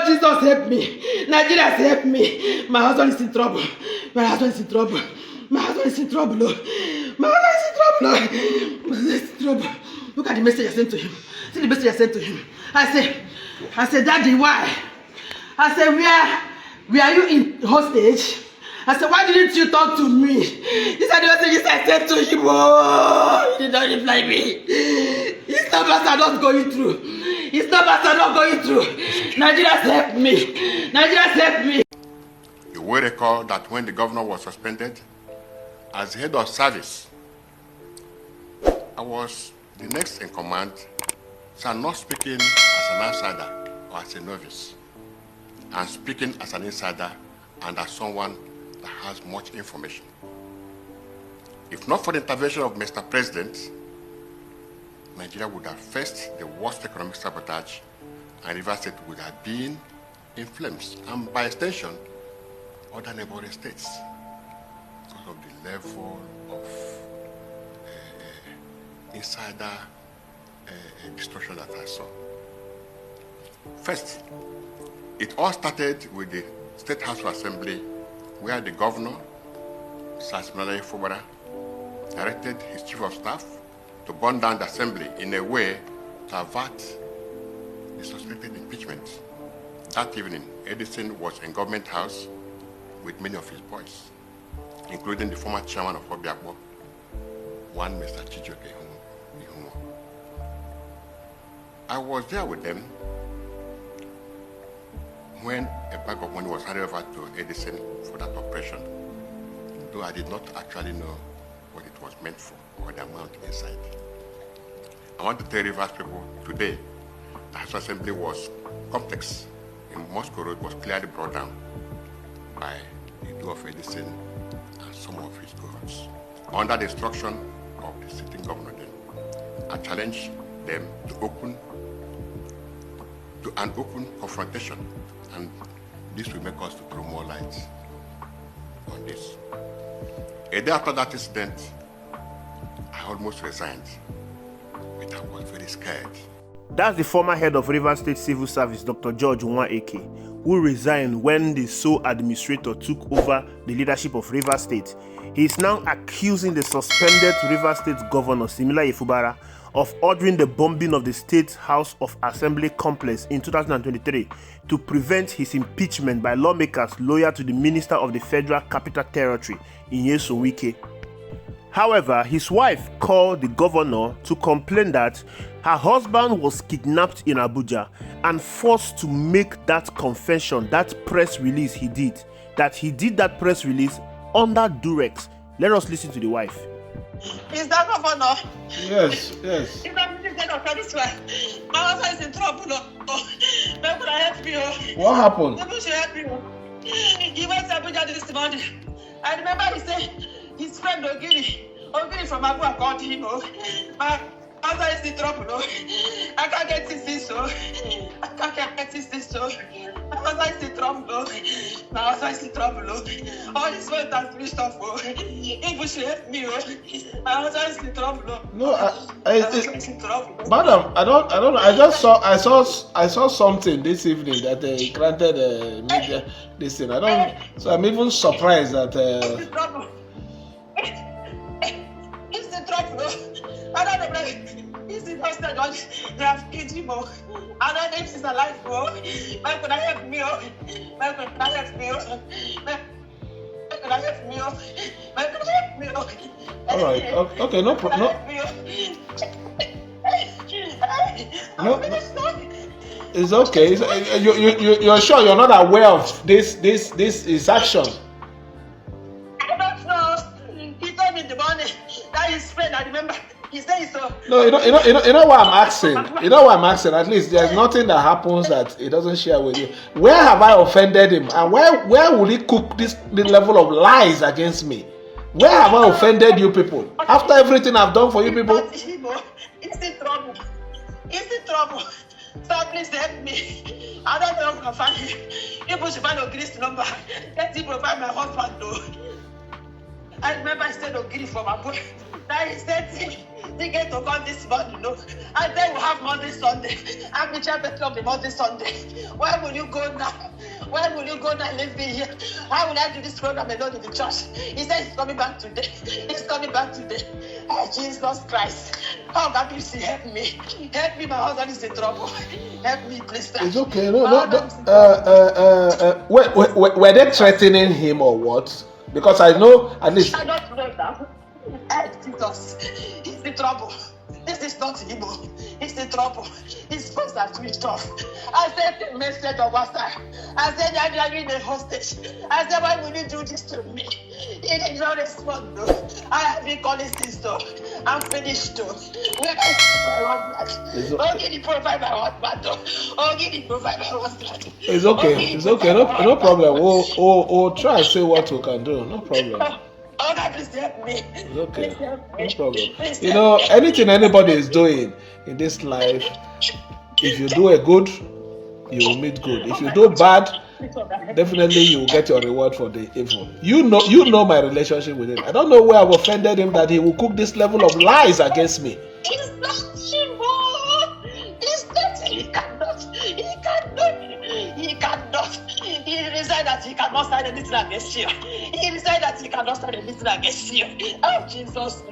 Jesus, help me. Nigeria, help me. My husband is in trouble. My husband is in trouble. My husband is in trouble. My husband is in trouble. My husband is in trouble. Look at the message I sent to him. See the message I sent to him. I said, Daddy, why? I said, where are you in hostage? I said, why didn't you talk to me? These are the messages I sent to him. Oh, he did not reply me. His numbers are not going through. His numbers are not going through. Nigerians help me. Nigerians help me. You will recall that when the governor was suspended, as head of service, I was the next in command, so I'm not speaking as an outsider or as a novice. I'm speaking as an insider and as someone that has much information. If not for the intervention of Mr. President, Nigeria would have faced the worst economic sabotage and Rivers State would have been in flames, and by extension, other neighboring states, because of the level of insider distortion that I saw. First, it all started with the State House of Assembly, where the governor, Fubara, directed his chief of staff to burn down the assembly in a way to avert the suspected impeachment. That evening, Edison was in Government House with many of his boys, including the former chairman of Obiakbo, one Mr. Chijoke. I was there with them when a bag of money was handed over to Edison for that operation, though I did not actually know what it was meant for or the amount inside. I want to tell Rivers people today, the House Assembly was complex in Moscow Road was clearly brought down by the do of Edison and some of his cohorts. Under the instruction of the sitting governor then, I challenged them to an open confrontation, and this will make us to throw more light on this. A day after that incident, I almost resigned, but I was very scared. That's the former head of Rivers State Civil Service, Dr. George Nwaeke, who resigned when the sole administrator took over the leadership of Rivers State. He is now accusing the suspended Rivers State governor, Fubara, of ordering the bombing of the State House of Assembly complex in 2023 to prevent his impeachment by lawmakers loyal to the Minister of the Federal Capital Territory, Nwaeke. However, his wife called the governor to complain that her husband was kidnapped in Abuja and forced to make that confession, that press release he did that press release under Duress. Let us listen to the wife. Is that governor? Yes. Is that this way? My husband is in trouble. Where could I help you? What happened? People should help you. He went to Abuja this morning. I remember he said his friend Ogiri from Abuja called him. My husband is in trouble. I can't get this so. I can't get this so. My husband is in trouble. My husband is in trouble. All this way has finished off. People should help me. My husband is in trouble. No, madam, I don't know. I saw something this evening that they granted media this thing. So I'm even surprised that. He's in trouble. He's in trouble. I don't know. He's in hospital. They have killed him. I don't know if he's alive. Where could I help me? Where could I help me? Where could I help me? Where could I help me? All right. Okay. No problem. No. It's okay. You're sure you're not aware of this is action? I don't know. He told me in the morning that his friend. I remember. He said so. No, you know why I'm asking. You know why I'm asking. At least there's nothing that happens that he doesn't share with you. Where have I offended him, and where will he cook this level of lies against me? Where have I offended you people? After everything I've done for you people. He's in trouble. He's in trouble. So please help me. I don't know if I can find him. People should find Ogiri's number. Let him provide my husband though. I remember I said Ogiri from Abuja. Now he said he get to come this morning, you know. And then we have Monday, Sunday. I'm the chairman of the Monday, Sunday. Where will you go now? Where will you go now? Leave me here. How will I do this program alone in the church? He said he's coming back today. He's coming back today. Oh, Jesus Christ. Oh, God, please help me. Help me, my husband is in trouble. Help me, please. It's okay. Were they threatening him or what? Because I know at least. I don't know now. Jesus, he's in trouble. This is not Igbo. He's in trouble. His phones are switched off. I sent a message on WhatsApp. I said, you're dragging a hostage. I said, why will you do this to me? He did not respond, though. I have been calling this, though. I'm finished, though. Where is my husband? Okay, provide my husband, though. Okay, provide my husband. It's okay. It's okay. No problem. We'll try and see what we can do. No problem. Oh, God, please help me. It's okay. No problem. You know, anything anybody is doing in this life, if you do a good, you will meet good. If you do bad, definitely you will get your reward for the evil. You know my relationship with him. I don't know where I've offended him that he will cook this level of lies against me. It's not Shivo. It's not. He cannot. He resigned that he cannot sign anything against you. He resigned that he cannot sign anything against you. Oh, Jesus.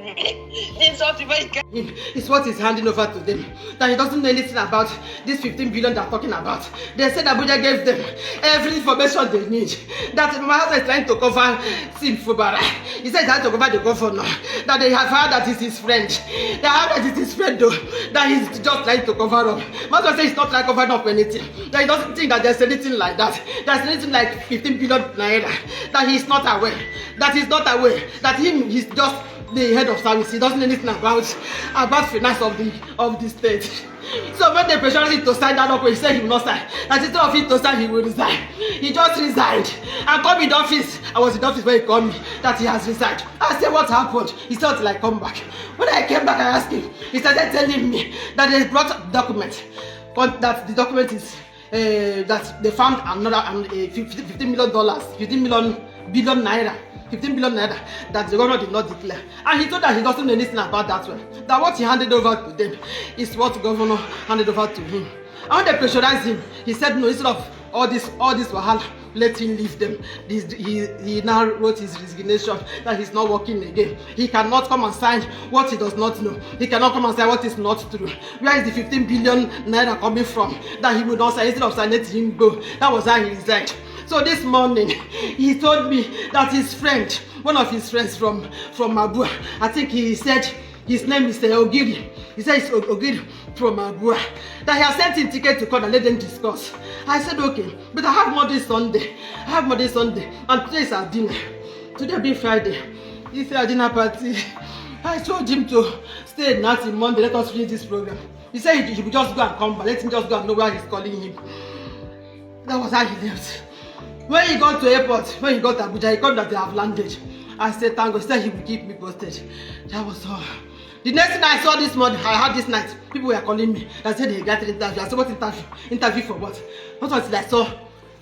It's what he's handing over to them. That he doesn't know anything about this 15 billion they're talking about. They said Abuja gave them every information they need. That my husband is trying to cover Fubara. He said he's trying to cover the governor. That they have heard that it's his friend. They have heard that it's his friend, though. That he's just trying to cover up. My husband says he's not trying to cover up anything. That he doesn't think that there's anything like that. There's anything like 15 billion naira. That he's not aware. That he's not aware. That he's just the head of service. He doesn't know anything about finance of the state. So when they pressured him to sign that up, he said he will not sign. That instead of him to sign, he will resign. He just resigned and come in the office. I was in the office when he called me that he has resigned. I said, what happened? He said, till I come back. When I came back, I asked him. He started telling me that they brought document. That the document is that they found another $15 million, 15 billion naira that the governor did not declare. And he told that he doesn't know anything about that one. That what he handed over to them is what the governor handed over to him. And when they pressurized him, he said no, instead of all this wahala, let him leave them. He now wrote his resignation that he's not working again. He cannot come and sign what he does not know. He cannot come and sign what is not true. Where is the 15 billion naira coming from that he would not sign? Instead of signing, let him go. That was how he resigned. So this morning, he told me that his friend, one of his friends from Abuja, I think he said his name is Ogiri. He said it's Ogiri from Abuja. That he has sent him ticket to court and let them discuss. I said okay, but I have Monday, Sunday. And today is our dinner. Today being Friday. It's our dinner party. I told him to stay night in Monday. Let us finish this program. He said he would just go and come back. Let him just go and know where he's calling him. That was how he left. When he got to airport, when he got to Abuja, he called that they have landed. I said, thank God. He said he will keep me posted. That was all. The next thing I saw this morning, I had this night, people were calling me. I said they got an interview. I said, what interview? Interview for what? Not until I saw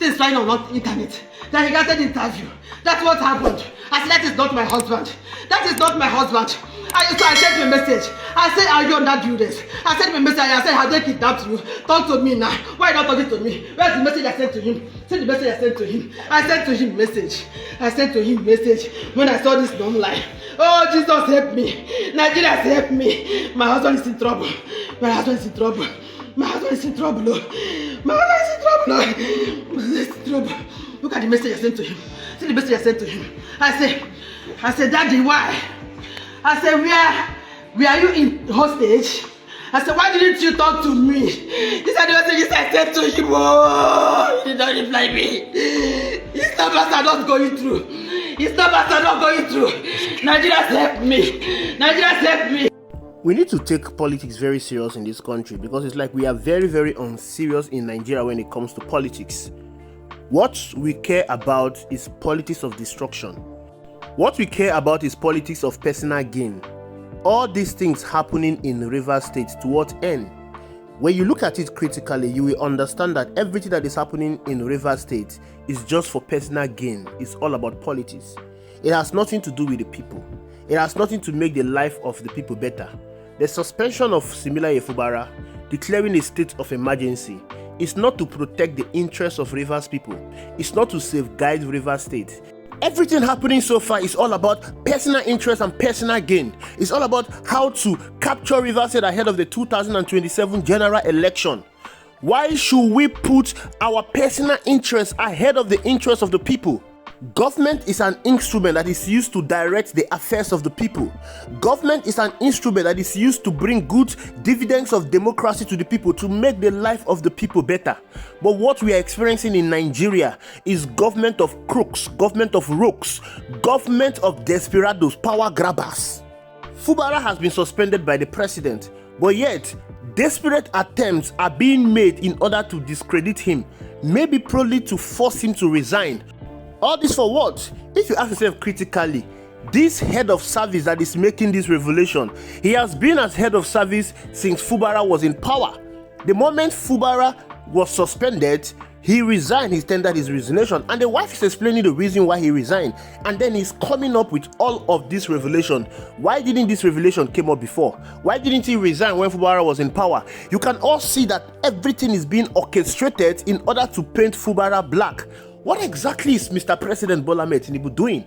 things flying on internet. Then he got an interview. That's what happened. I said, that is not my husband. That is not my husband. So I sent him a message. I said, are you on that Duress? I sent him a message. I said, have they kidnapped you? Talk to me now. Why are you not talking to me? Where's the message I sent to him? Send the message I sent to him. I sent to him message. When I saw this long line. Oh, Jesus, help me. Nigeria, help me. My husband is in trouble. My husband is in trouble. Look at the message I sent to him. See the message I sent to him. I said, Daddy, why? I said, where are you in hostage? I said, why didn't you talk to me? These are the messages I sent to him. Oh, he did not reply me. His numbers are not going through. Nigeria, help me. We need to take politics very serious in this country because it's like we are very, very unserious in Nigeria when it comes to politics. What we care about is politics of destruction. What we care about is politics of personal gain. All these things happening in Rivers State, to what end? When you look at it critically, you will understand that everything that is happening in Rivers State is just for personal gain. It's all about politics. It has nothing to do with the people. It has nothing to make the life of the people better. The suspension of Similaye Fubara, declaring a state of emergency, is not to protect the interests of Rivers people. It's not to safeguard Rivers State. Everything happening so far is all about personal interest and personal gain. It's all about how to capture Rivers State ahead of the 2027 general election. Why should we put our personal interests ahead of the interests of the people? Government is an instrument that is used to direct the affairs of the people. Government is an instrument that is used to bring good dividends of democracy to the people, to make the life of the people better. But what we are experiencing in Nigeria is government of crooks, government of rogues, government of desperados, power grabbers. Fubara has been suspended by the president, but yet desperate attempts are being made in order to discredit him, maybe probably to force him to resign. All this for what? If you ask yourself critically, this head of service that is making this revelation, he has been as head of service since Fubara was in power. The moment Fubara was suspended, he resigned, he tendered his resignation, and the wife is explaining the reason why he resigned, and then he's coming up with all of this revelation. Why didn't this revelation come up before? Why didn't he resign when Fubara was in power? You can all see that everything is being orchestrated in order to paint Fubara black. What exactly is Mr. President Bola Ahmed Tinubu doing?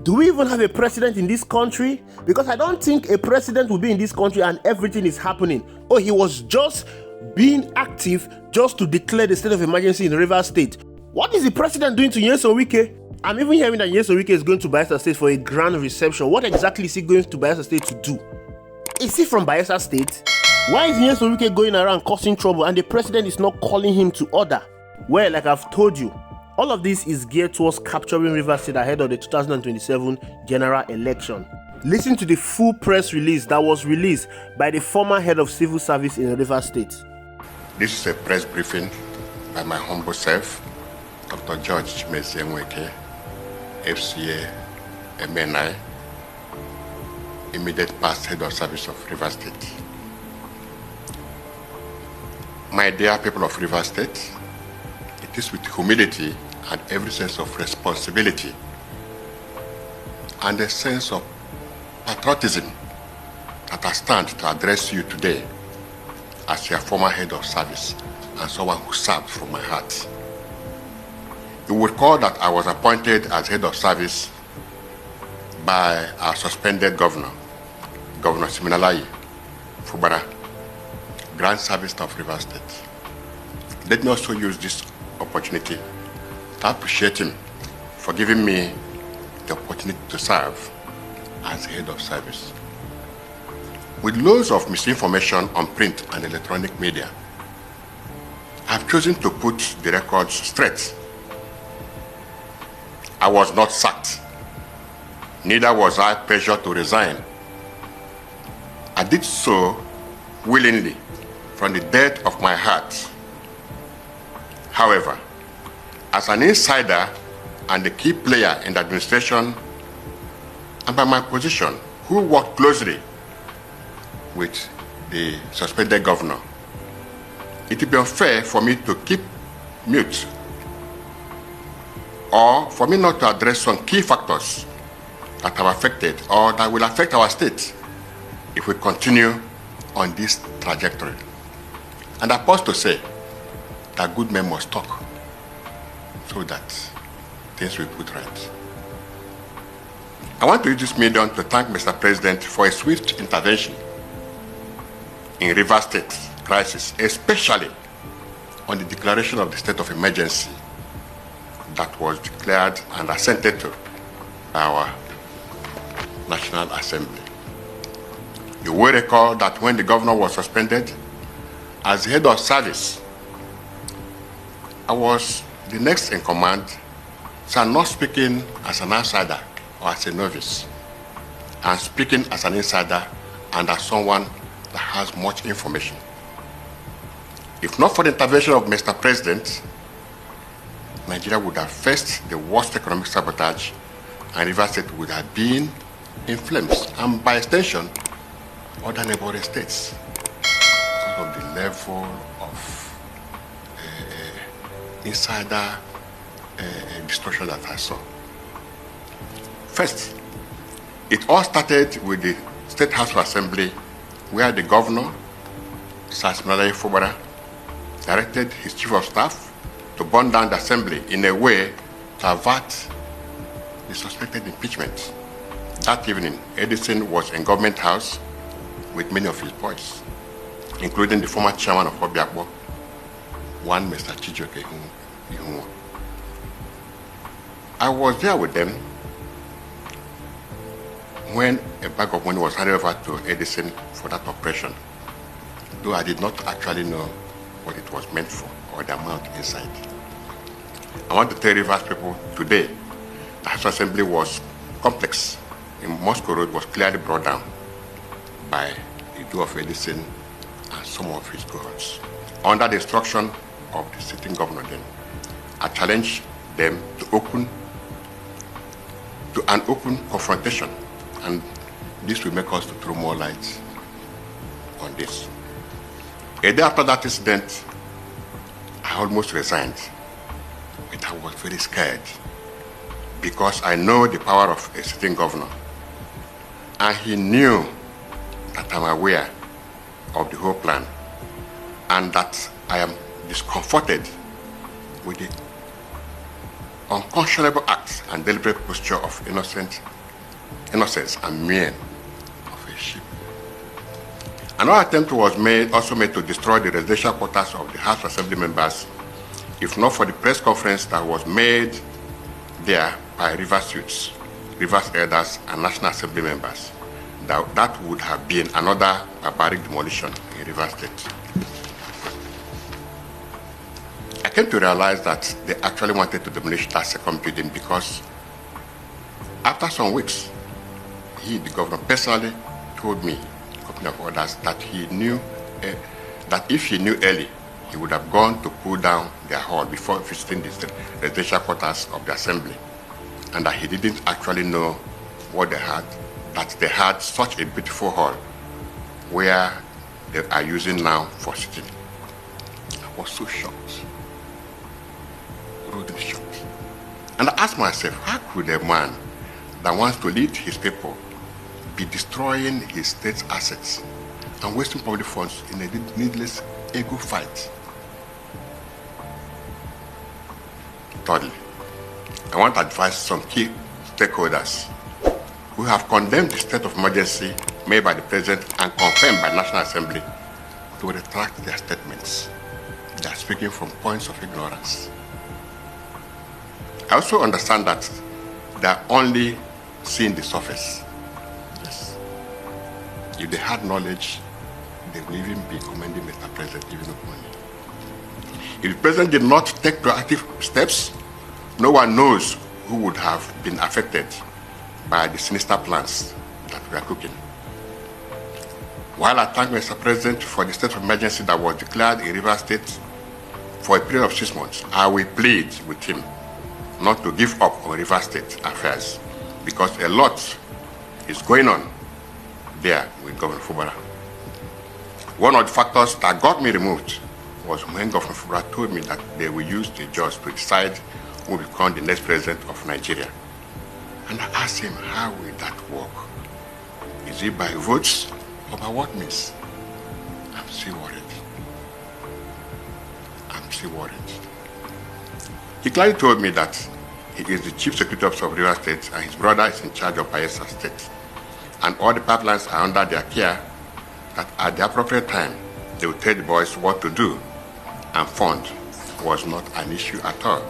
Do we even have a president in this country? Because I don't think a president will be in this country and everything is happening. Oh, he was just being active just to declare the state of emergency in Rivers State. What is the president doing to Nwaeke? I'm even hearing that Nwaeke is going to Bayelsa State for a grand reception. What exactly is he going to Bayelsa State to do? Is he from Bayelsa State? Why is Nwaeke going around causing trouble and the president is not calling him to order? Well, like I've told you, all of this is geared towards capturing Rivers State ahead of the 2027 general election. Listen to the full press release that was released by the former head of civil service in Rivers State. This is a press briefing by my humble self, Dr. George Nwaeke, FCA, MNI, immediate past head of service of Rivers State. My dear people of Rivers State, it is with humility and every sense of responsibility and a sense of patriotism that I stand to address you today as your former head of service and someone who served from my heart. You will recall that I was appointed as head of service by our suspended governor, Governor Similaye Fubara, Grand Service of Rivers State. Let me also use this opportunity to appreciate him for giving me the opportunity to serve as head of service. With loads of misinformation on print and electronic media, I've chosen to put the records straight. I was not sacked. Neither was I pressured to resign. I did so willingly from the depth of my heart. However, as an insider and a key player in the administration, and by my position, who worked closely with the suspended governor, it would be unfair for me to keep mute or for me not to address some key factors that have affected or that will affect our state if we continue on this trajectory. And I pause to say that good men must talk so that things will put right. I want to use this medium to thank Mr. President for a swift intervention in Rivers State crisis, especially on the declaration of the state of emergency that was declared and assented to by our National Assembly. You will recall that when the governor was suspended, as head of service, I was the next in command, so I'm not speaking as an outsider or as a novice. I'm speaking as an insider and as someone that has much information. If not for the intervention of Mr. President, Nigeria would have faced the worst economic sabotage and Rivers State would have been in flames, and by extension, other neighboring states, because of the level of insider destruction that I saw. First, it all started with the State House of Assembly, where the governor, Sir Fubara, directed his chief of staff to burn down the assembly in a way to avert the suspected impeachment. That evening, Edison was in Government House with many of his boys, including the former chairman of Obiakbo, one Mr. Chijoke Ihunwa. I was there with them when a bag of money was handed over to Edison for that operation, though I did not actually know what it was meant for or the amount inside. I want to tell Rivers people today, the House Assembly was complex. In Moscow Road was clearly brought down by the do of Edison and some of his cohorts. Under the instruction of the sitting governor then, I challenged them to an open confrontation, and this will make us to throw more light on this. A day after that incident, I almost resigned, but I was very scared because I know the power of a sitting governor, and he knew that I'm aware of the whole plan and that I am discomforted with the unconscionable acts and deliberate posture of innocence and mien of a sheep. Another attempt was also made to destroy the residential quarters of the House Assembly members, if not for the press conference that was made there by Rivers youths, Rivers elders, and National Assembly members. That would have been another barbaric demolition in Rivers State. I came to realize that they actually wanted to demolish that second building because after some weeks, the governor personally told me, a company of others, that he knew that if he knew early, he would have gone to pull down their hall before visiting the residential quarters of the assembly, and that he didn't actually know what they had, that they had such a beautiful hall where they are using now for sitting. I was so shocked, really shocked. And I asked myself, how could a man that wants to lead his people be destroying his state's assets and wasting public funds in a needless ego fight? Thirdly, I want to advise some key stakeholders who have condemned the state of emergency made by the President and confirmed by the National Assembly to retract their statements. They are speaking from points of ignorance. I also understand that they are only seeing the surface. Yes. If they had knowledge, they will even be commending Mr. President even openly. If the President did not take proactive steps, no one knows who would have been affected by the sinister plans that we are cooking. While I thank Mr. President for the state of emergency that was declared in Rivers State for a period of 6 months, I will plead with him not to give up on Rivers State affairs because a lot is going on there with Governor Fubara. One of the factors that got me removed was when Governor Fubara told me that they will use the judge to decide who will become the next president of Nigeria. And I asked him, how will that work? Is it by votes or by what means? I'm still worried. He clearly told me that he is the chief secretary officer of Rivers State and his brother is in charge of Bayelsa State. And all the pipelines are under their care, that at the appropriate time, they will tell the boys what to do, and fund was not an issue at all.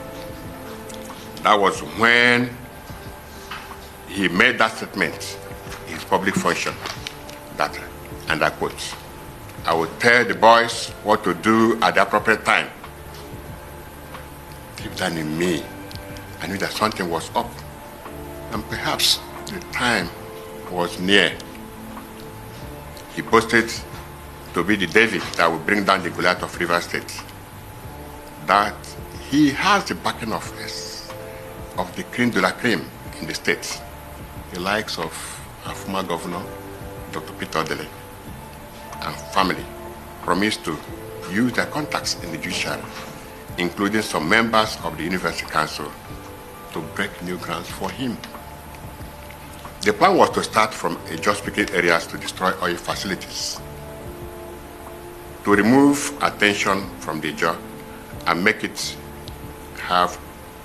That was when he made that statement in his public function, that, and I quote, I will tell the boys what to do at the appropriate time. Deep down in me, I knew that something was up, and perhaps the time was near. He boasted to be the David that will bring down the Goliath of Rivers State. That he has the backing of the creme de la creme in the state, the likes of our former governor, Dr. Peter Odele, and family promised to use their contacts in the judiciary, including some members of the University Council, to break new grounds for him. The plan was to start from just-speaking areas to destroy oil facilities, to remove attention from the jaw and make it have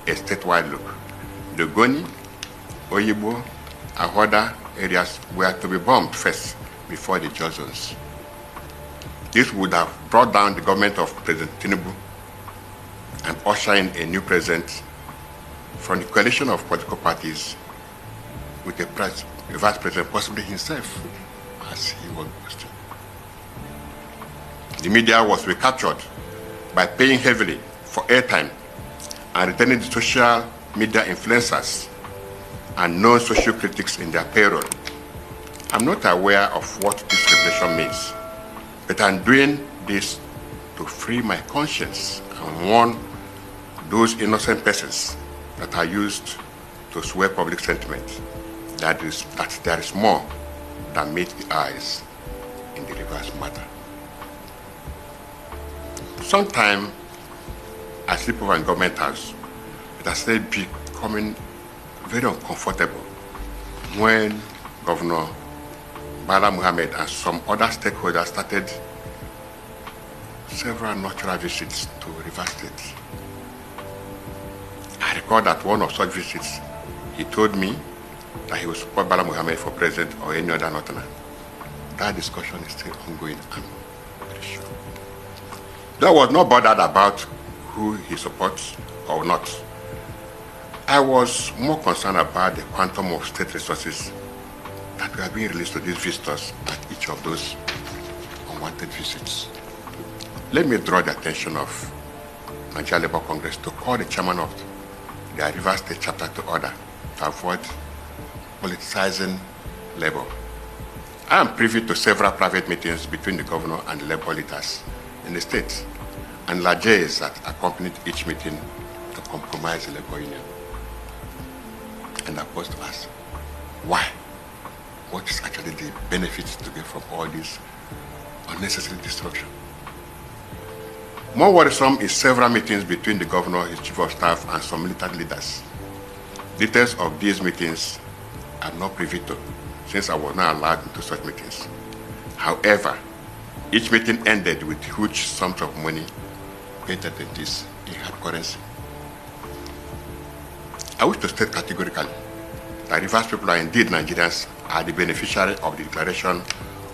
a statewide look. The Goni, Oyibo, and other areas were to be bombed first before the jaw zones. This would have brought down the government of President Tinubu and usher in a new president from the coalition of political parties with a vice president, possibly himself, as he was questioned. The media was recaptured by paying heavily for airtime and retaining the social media influencers and known social critics in their payroll. I'm not aware of what this revelation means, but I'm doing this to free my conscience and warn those innocent persons that are used to sway public sentiment that there is more than meets the eyes in the reverse matter. Sometime I sleep over in government house, it has started becoming very uncomfortable when Governor Bala Muhammad and some other stakeholders started several natural visits to Rivers State. I recall that one of such visits, he told me that he would support Bala Muhammad for president or any other northerner. That discussion is still ongoing, I'm very sure. I was not bothered about who he supports or not. I was more concerned about the quantum of state resources that were being released to these visitors at each of those unwanted visits. Let me draw the attention of Nigeria Labour Congress to call the chairman of the Rivers State chapter to order to avoid politicizing labor. I am privy to several private meetings between the governor and the labor leaders in the state, and largesse that accompanied each meeting to compromise the labor union. And I was to ask, why? What is actually the benefits to get from all this unnecessary destruction? More worrisome is several meetings between the governor, his chief of staff, and some military leaders. Details of these meetings I'm not privy to, since I was not allowed into such meetings. However, each meeting ended with huge sums of money paid attendees in hard currency. I wish to state categorically that Rivers people are indeed Nigerians, are the beneficiary of the declaration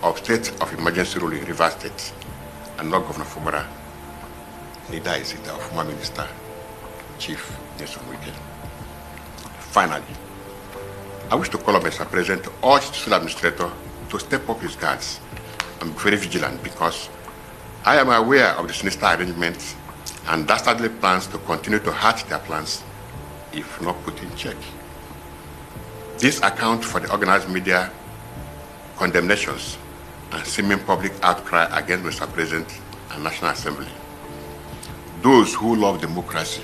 of state of emergency rule in Rivers State, and not Governor Fubara. Neither is it our former minister, Chief Nwaeke. Finally, I wish to call on Mr. President to urge the civil administrator to step up his guards and be very vigilant, because I am aware of the sinister arrangements and dastardly plans to continue to hatch their plans if not put in check. This accounts for the organized media condemnations and seeming public outcry against Mr. President and National Assembly. Those who love democracy,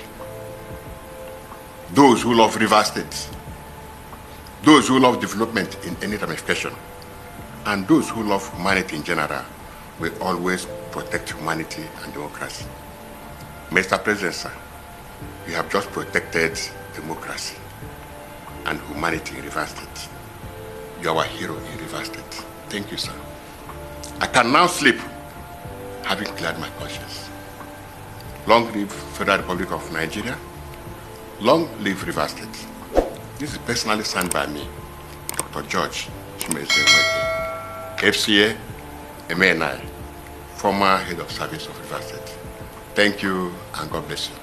those who love Rivers State, those who love development in any ramification, and those who love humanity in general will always protect humanity and democracy. Mr. President, sir, you have just protected democracy and humanity in Rivers State. You are our hero in Rivers State. Thank you, sir. I can now sleep having cleared my conscience. Long live Federal Republic of Nigeria. Long live Rivers State. This is personally signed by me, Dr. George Nwaeke, FCA, MNI, former head of service of Rivers State. Thank you and God bless you.